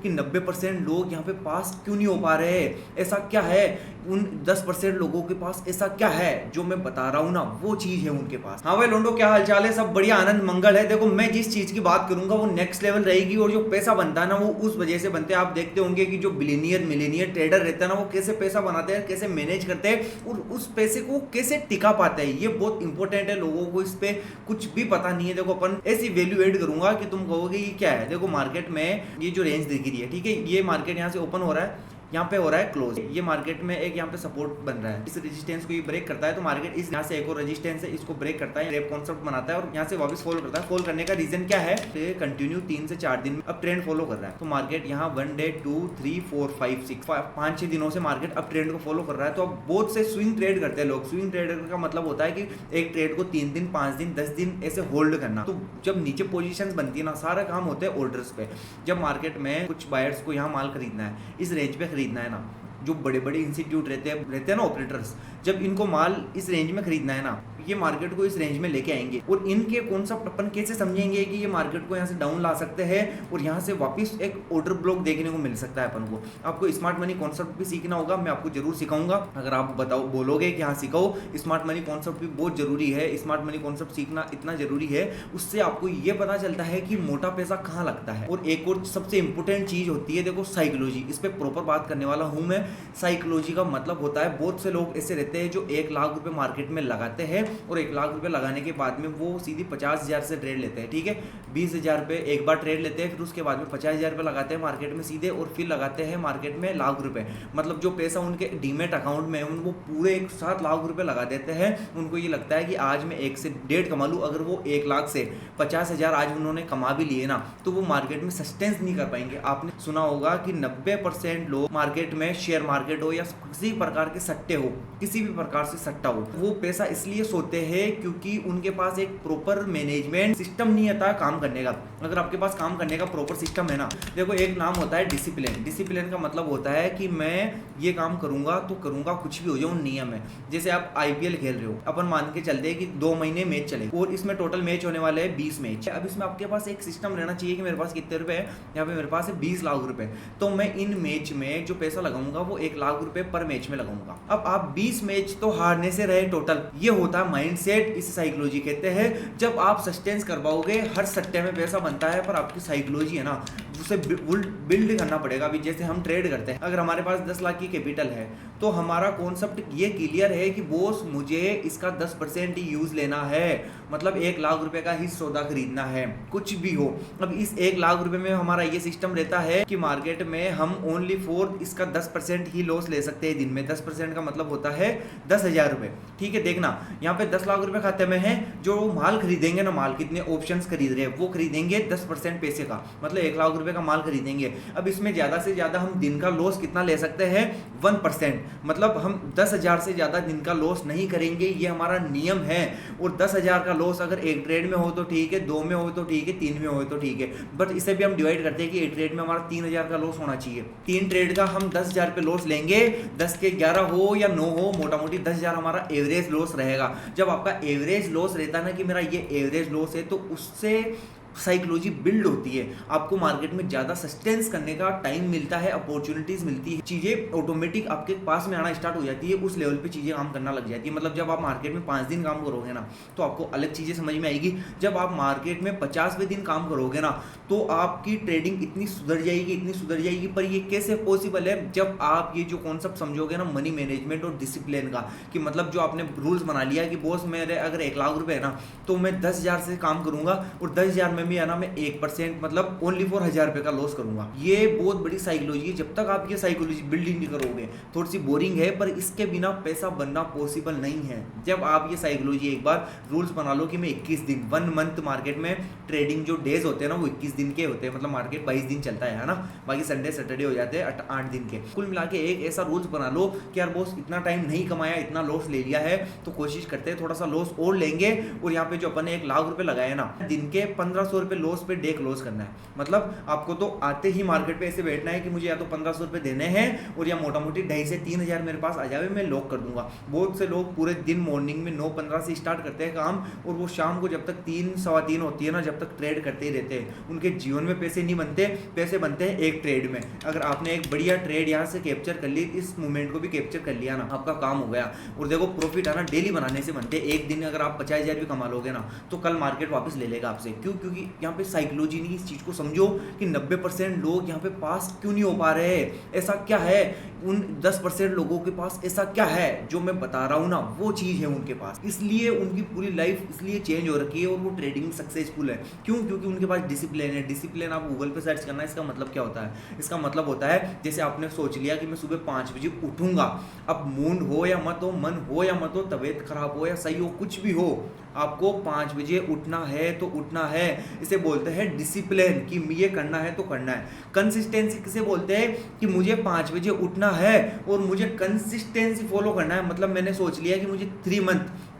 कि 90% लोग यहाँ पे पास क्यों नहीं हो पा रहे हैं, ऐसा क्या है उन 10% लोगों के पास, ऐसा क्या है जो मैं बता रहा हूँ ना, वो चीज है उनके पास। हाँ भाई लोंडो, क्या हालचाल है? सब बढ़िया, आनंद मंगल है। देखो मैं जिस चीज की बात करूंगा वो नेक्स्ट लेवल रहेगी, और जो पैसा बनता है ना वो उस वजह से बनते हैं। आप देखते होंगे कि जो बिलियनियर मिलेनियर ट्रेडर रहता है ना, वो कैसे पैसा बनाते हैं, कैसे मैनेज करते हैं और उस पैसे को कैसे टिका पाते हैं। ये बहुत इंपॉर्टेंट है, लोगों को इस पे कुछ भी पता नहीं है। देखो अपन ऐसी वैल्यू एड करूंगा कि तुम कहोगे ये क्या है। देखो मार्केट में ये जो रेंज दिख रही है, ठीक है, ये मार्केट यहाँ से ओपन हो रहा है, यहाँ पे हो रहा है क्लोज। ये मार्केट में एक यहाँ पे सपोर्ट बन रहा है, इस रेजिस्टेंस को ये ब्रेक करता है तो मार्केट इस यहाँ से एक और रेजिस्टेंस है, इसको ब्रेक करता है, रेप कॉन्सेप्ट बनाता है और यहाँ से वापस फॉलो करता है। फॉलो करने का रीजन क्या है? तो कंटिन्यू 3 से 4 दिन अब ट्रेंड फॉलो कर रहा है, तो मार्केट यहाँ 1 डे 2 3 4 5 6 5-6 दिनों से मार्केट अब ट्रेंड को फॉलो कर रहा है। तो अब बहुत से स्विंग ट्रेड करते हैं लोग। स्विंग ट्रेडर का मतलब होता है कि एक ट्रेड को 3 दिन 5 दिन 10 दिन ऐसे होल्ड करना। तो जब नीचे पोजीशंस बनती है ना, सारा काम होता है ऑर्डर्स पे। जब मार्केट में कुछ बायर्स को यहाँ माल खरीदना है, इस रेंज पे खरीदना है ना, जो बड़े बड़े इंस्टीट्यूट रहते हैं ना ऑपरेटर्स, जब इनको माल इस रेंज में खरीदना है ना, ये मार्केट को इस रेंज में लेके आएंगे और इनके कॉन्सेप्ट अपन कैसे समझेंगे कि ये मार्केट को यहाँ से डाउन ला सकते हैं और यहाँ से वापस एक ऑर्डर ब्लॉक देखने को मिल सकता है अपन को। आपको स्मार्ट मनी कॉन्सेप्ट भी सीखना होगा, मैं आपको जरूर सिखाऊंगा। अगर आप बताओ बोलोगे कि हाँ सिखाओ, स्मार्ट मनी कॉन्सेप्ट भी बहुत जरूरी है। स्मार्ट मनी कॉन्सेप्ट सीखना इतना जरूरी है, उससे आपको ये पता चलता है कि मोटा पैसा कहाँ लगता है। और एक और सबसे इंपॉर्टेंट चीज होती है, देखो साइकोलॉजी। इस पर प्रॉपर बात करने वाला हूँ मैं। साइकोलॉजी का मतलब होता है, बहुत से लोग ऐसे रहते हैं जो 1 लाख रुपए मार्केट में लगाते हैं और 1 लाख रुपए लगाने के बाद में वो सीधी 50,000 से ट्रेड लेते हैं, ठीक है। 20,000 रुपए एक बार ट्रेड लेते हैं, फिर उसके बाद में 50,000 रुपए लगाते हैं मार्केट में सीधे, और फिर लगाते हैं मार्केट में लाख रुपए। मतलब जो पैसा उनके डीमेट अकाउंट में है वो पूरे एक साथ लाख रुपए लगा देते हैं। उनको ये लगता है कि आज मैं 1 से 1.5 कमा लूँ। अगर वो 1 लाख से 50,000 आज उन्होंने कमा भी लिए ना, तो वो मार्केट में सस्टेंस नहीं कर पाएंगे। आपने सुना होगा कि 90% लोग मार्केट में, शेयर मार्केट हो या किसी प्रकार के सट्टे हो, किसी भी प्रकार से सट्टा हो, वो पैसा इसलिए सोते हैं क्योंकि उनके पास एक प्रॉपर मैनेजमेंट सिस्टम नहीं आता काम करने का। अगर आपके पास काम करने का प्रॉपर सिस्टम है ना, देखो एक नाम होता है डिसिप्लिन। डिसिप्लिन का मतलब होता है कि मैं ये काम करूंगा तो करूंगा, कुछ भी हो जाए, नियम है। जैसे आप आईपीएल खेल रहे हो, अपन मान के चलते हैं कि 2 महीने मैच चले और इसमें टोटल मैच होने वाले हैं 20 मैच। अब इसमें आपके पास एक सिस्टम रहना चाहिए कि मेरे पास कितने रुपए है। यहाँ पे मेरे पास है 20 लाख रुपए, तो मैं इन मैच में जो पैसा लगाऊंगा वो 1 लाख रुपए पर मैच में लगाऊंगा। अब आप 20 मैच तो हारने से रहे टोटल, ये होता है माइंडसेट। इस साइकोलॉजी कहते हैं। जब आप सस्टेंस कर पाओगे, हर सट्टे में पैसा बनता है, पर आपकी साइकोलॉजी है ना, उसे बिल्ड करना पड़ेगा। अभी जैसे हम ट्रेड करते हैं, अगर हमारे पास 10 लाख की कैपिटल है तो हमारा कॉन्सेप्ट ये क्लियर है कि बॉस मुझे इसका 10% ही यूज लेना है, मतलब 1 लाख रुपए का ही सौदा खरीदना है, कुछ भी हो। अब इस 1 लाख रुपए में हमारा ये सिस्टम रहता है कि मार्केट में हम ओनली फॉर इसका 10% ही लॉस ले सकते हैं दिन में। 10% का मतलब होता है 10,000 रुपए, ठीक है। देखना यहाँ पे 10 लाख रुपए खाते में है, जो माल खरीदेंगे ना, माल कितने ऑप्शंस खरीद रहे हैं, वो खरीदेंगे 10% पैसे का, मतलब 1 लाख रुपए का माल खरीदेंगे। अब इसमें ज्यादा से ज्यादा हम दिन का लॉस कितना ले सकते हैं? 1%, मतलब हम 10,000 से ज्यादा दिन का लॉस नहीं करेंगे, ये हमारा नियम है। और 10,000 का लॉस अगर एक ट्रेड में हो तो ठीक है, 2 में हो तो ठीक है, 3 में हो तो ठीक है, बट इसे भी हम डिवाइड करते हैं कि एक ट्रेड में हमारा 3,000 का लॉस होना चाहिए। 3 ट्रेड का हम 10,000 पे लॉस लेंगे, 10 के 11 हो या 9 हो, मोटा मोटी 10,000 हमारा एवरेज लॉस रहेगा। जब आपका एवरेज लॉस रहता है ना कि मेरा ये एवरेज लॉस है, तो उससे साइकोलॉजी बिल्ड होती है। आपको मार्केट में ज्यादा सस्टेंस करने का टाइम मिलता है, अपॉर्चुनिटीज मिलती है, चीजें ऑटोमेटिक आपके पास में आना स्टार्ट हो जाती है। उस लेवल पे चीजें काम करना लग जाती है। मतलब जब आप मार्केट में 5 दिन काम करोगे ना, तो आपको अलग चीजें समझ में आएगी। जब आप मार्केट में 50वें दिन काम करोगे ना, तो आपकी ट्रेडिंग इतनी सुधर जाएगी, इतनी सुधर जाएगी। पर ये कैसे पॉसिबल है? जब आप ये जो कॉन्सेप्ट समझोगे ना मनी मैनेजमेंट और डिसिप्लिन का, कि मतलब जो आपने रूल्स बना लिया कि बॉस मेरे अगर 1 लाख रुपए है ना, तो मैं 10,000 से काम करूंगा और 10,000 में भी है ना मैं 1%, मतलब ओनली फॉर 1,000 रुपए का लॉस करूंगा। ये बहुत बड़ी साइकोलॉजी है। जब तक आप ये साइकोलॉजी बिल्डिंग नहीं करोगे, थोड़ी सी बोरिंग है, पर इसके बिना पैसा बनना पॉसिबल नहीं है। जब आप ये साइकोलॉजी एक बार रूल्स बना लो कि मैं 21 दिन 1 मंथ मार्केट में ट्रेडिंग जो डेज होते हैं ना, वो 21 दिन के होते हैं, मतलब मार्केट 22 दिन चलता है ना, बाकी संडे सैटरडे हो जाते हैं 8 दिन के। कुल मिला के एक ऐसा रूल्स बना लो कि यार बॉस इतना टाइम नहीं कमाया, इतना लॉस ले लिया है, तो कोशिश करते हैं थोड़ा सा लॉस और लेंगे। और यहाँ पे जो अपन ने 1 लाख रुपए लगाए ना, दिन के 1500 1500 रुपये लॉस पे डे क्लोज करना है। मतलब आपको तो आते ही मार्केट पे ऐसे बैठना है कि मुझे या तो 1500 रुपये देने हैं और या मोटा मोटी 2,500 से 3,000 मेरे पास आ जाए, मैं लॉक कर दूंगा। बहुत से लोग पूरे दिन मॉर्निंग में 9:15 से स्टार्ट करते हैं काम, और वो शाम को जब तक 3 सवा 3 होती है ना, जब तक ट्रेड करते ही रहते हैं। उनके जीवन में पैसे नहीं बनते, पैसे बनते हैं एक ट्रेड में। अगर आपने एक बढ़िया ट्रेड यहाँ से कैप्चर कर ली, इस मोमेंट को भी कैप्चर कर लिया ना, आपका काम हो गया। और देखो प्रॉफिट आना डेली बनाने से बनते हैं। एक दिन अगर आप 50,000 भी कमा लोगे ना, तो कल मार्केट वापस ले लेगा आपसे। क्यों? क्योंकि यहाँ पे साइकोलॉजी नहीं, इस चीज को समझो कि 90% लोग यहाँ पे पास क्यों नहीं हो पा रहे हैं। ऐसा क्या है उन 10% लोगों के पास, ऐसा क्या है जो मैं बता रहा हूँ ना, वो चीज है उनके पास। इसलिए उनकी पूरी लाइफ इसलिए चेंज हो रखी है और वो ट्रेडिंग सक्सेसफुल है। क्यों? क्योंकि उनके पास डिसिप्लिन है। डिसिप्लिन आप गूगल पे सर्च करना, इसका मतलब क्या होता है? इसका मतलब होता है जैसे आपने सोच लिया कि मैं सुबह 5 बजे उठूंगा। अब मूड हो या मत हो, मन हो या मत हो, तबीयत खराब हो या सही हो, कुछ भी हो, आपको 5 बजे उठना है तो उठना है। इसे बोलते हैं डिसिप्लिन, कि ये करना है तो करना है। कंसिस्टेंसी किसे बोलते हैं? कि मुझे 5 बजे उठना है और मुझे कंसिस्टेंसी फॉलो करना है। मतलब मैंने सोच लिया कि मुझे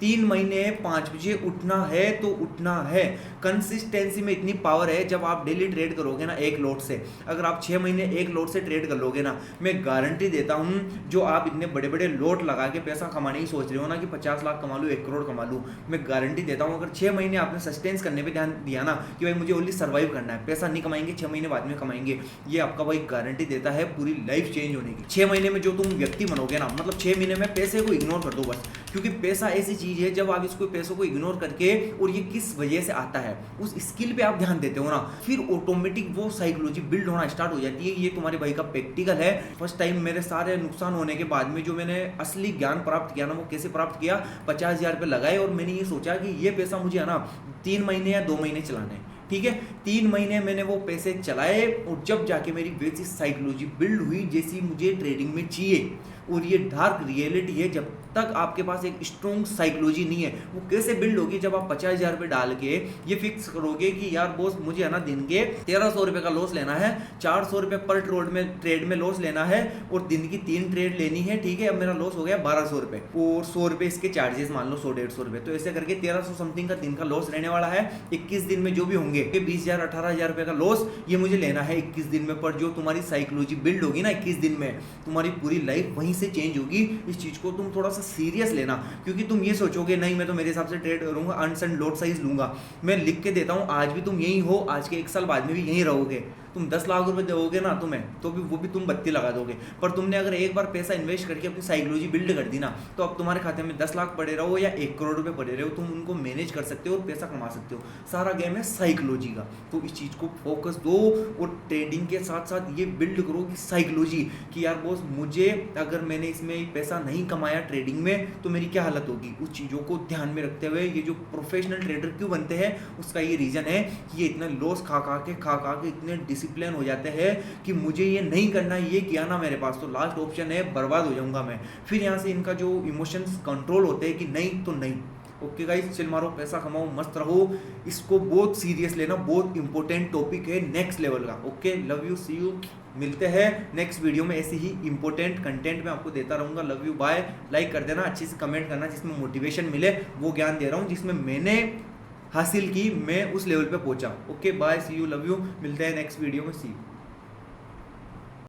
3 महीने 5 बजे उठना है तो उठना है। कंसिस्टेंसी में इतनी पावर है, जब आप डेली ट्रेड करोगे ना एक लॉट से, अगर आप 6 महीने एक लॉट से ट्रेड कर लोगे ना, मैं गारंटी देता हूं, जो आप इतने बड़े बड़े लॉट लगा के पैसा कमाने की सोच रहे हो ना, कि 50 लाख कमा लूँ, 1 करोड़ कमा लूँ, मैं गारंटी देता हूं अगर 6 महीने आपने सस्टेंस करने पे ध्यान दिया ना, कि भाई मुझे ओनली सर्वाइव करना है, पैसा नहीं कमाएंगे, 6 महीने बाद में कमाएंगे, ये आपका भाई गारंटी देता है पूरी लाइफ चेंज होने की। 6 महीने में जो तुम व्यक्ति बनोगे ना, मतलब 6 महीने में पैसे को इग्नोर कर दो बस, क्योंकि पैसा ऐसी चीज है, जब आप इसको पैसों को इग्नोर करके, और ये किस वजह से आता है, उस स्किल पे आप ध्यान देते हो ना, फिर ऑटोमेटिक वो साइकोलॉजी बिल्ड होना स्टार्ट हो जाती है। ये तुम्हारे भाई का प्रैक्टिकल है। फर्स्ट टाइम मेरे सारे नुकसान होने के बाद में जो मैंने असली ज्ञान प्राप्त किया ना, वो कैसे प्राप्त किया? 50,000 रुपये लगाए और मैंने ये सोचा कि ये पैसा मुझे है ना 3 महीने या 2 महीने चलाने हैं। ठीक है, 3 महीने मैंने वो पैसे चलाए, और जब जाके मेरी वैसी साइकोलॉजी बिल्ड हुई जैसी मुझे ट्रेडिंग में चाहिए। और ये डार्क रियलिटी है, जब तक आपके पास एक स्ट्रॉन्ग साइकोलॉजी नहीं है, वो कैसे बिल्ड होगी? जब आप 50,000 रुपये डाल के ये फिक्स करोगे कि यार बॉस, मुझे है ना दिन के 1300 रुपये का लॉस लेना है, 400 रुपये पर ट्रेड में लॉस लेना है, और दिन की 3 ट्रेड लेनी है। ठीक है, अब मेरा लॉस हो गया 1200 रुपये, और 100 रुपये इसके चार्जेस मान लो, 100-150 रुपये, तो ऐसे करके 1300 समथिंग का दिन का लॉस रहने वाला है। 21 दिन में जो भी होंगे 20,000-18,000 रुपये का लॉस, ये मुझे लेना है 21 दिन में। पर जो तुम्हारी साइकोलॉजी बिल्ड होगी ना 21 दिन में, तुम्हारी पूरी लाइफ वहीं से चेंज होगी। इस चीज को तुम थोड़ा सा सीरियस लेना, क्योंकि तुम ये सोचोगे नहीं मैं तो मेरे हिसाब से ट्रेड करूंगा, अनसन लॉट साइज लूंगा। मैं लिख के देता हूं, आज भी तुम यही हो, आज के 1 साल बाद में भी यही रहोगे। तुम 10 लाख रुपए दोगे ना तुम्हें, तो भी वो भी तुम बत्ती लगा दोगे। पर तुमने अगर एक बार पैसा इन्वेस्ट करके अपनी साइकोलॉजी बिल्ड कर दी ना, तो अब तुम्हारे खाते में 10 लाख पड़े रहो या 1 करोड़ रुपए पड़े रहो, तुम उनको मैनेज कर सकते हो और पैसा कमा सकते हो। सारा गेम है साइकोलॉजी का। तो इस चीज को फोकस दो, और ट्रेडिंग के साथ साथ ये बिल्ड करो कि साइकोलॉजी, कि यार बॉस, मुझे अगर मैंने इसमें पैसा नहीं कमाया ट्रेडिंग में, तो मेरी क्या हालत होगी। उस चीज़ों को ध्यान में रखते हुए ये जो प्रोफेशनल ट्रेडर क्यों बनते हैं, उसका ये रीज़न है कि ये इतना लॉस खा के इतने डिसिप्लिन हो जाते हैं कि मुझे ये नहीं करना, ये किया ना मेरे पास तो लास्ट ऑप्शन है, बर्बाद हो जाऊंगा मैं। फिर यहाँ से इनका जो इमोशंस कंट्रोल होते हैं कि नहीं तो नहीं। ओके गाइस, चिल मारो, पैसा कमाओ, मस्त रहो। इसको बहुत सीरियस लेना, बहुत इंपॉर्टेंट टॉपिक है, नेक्स्ट लेवल का। Okay, love you, see you, मिलते हैं नेक्स्ट वीडियो में। ऐसे ही इंपॉर्टेंट कंटेंट मैं आपको देता रहूँगा। Love you, bye. लाइक कर देना, अच्छे से कमेंट करना, जिसमें मोटिवेशन मिले वो ज्ञान दे रहा हूँ, जिसमें मैंने हासिल की, मैं उस लेवल पे पहुंचा। Okay, bye, see you, love you, मिलते हैं नेक्स्ट वीडियो में, सी यू।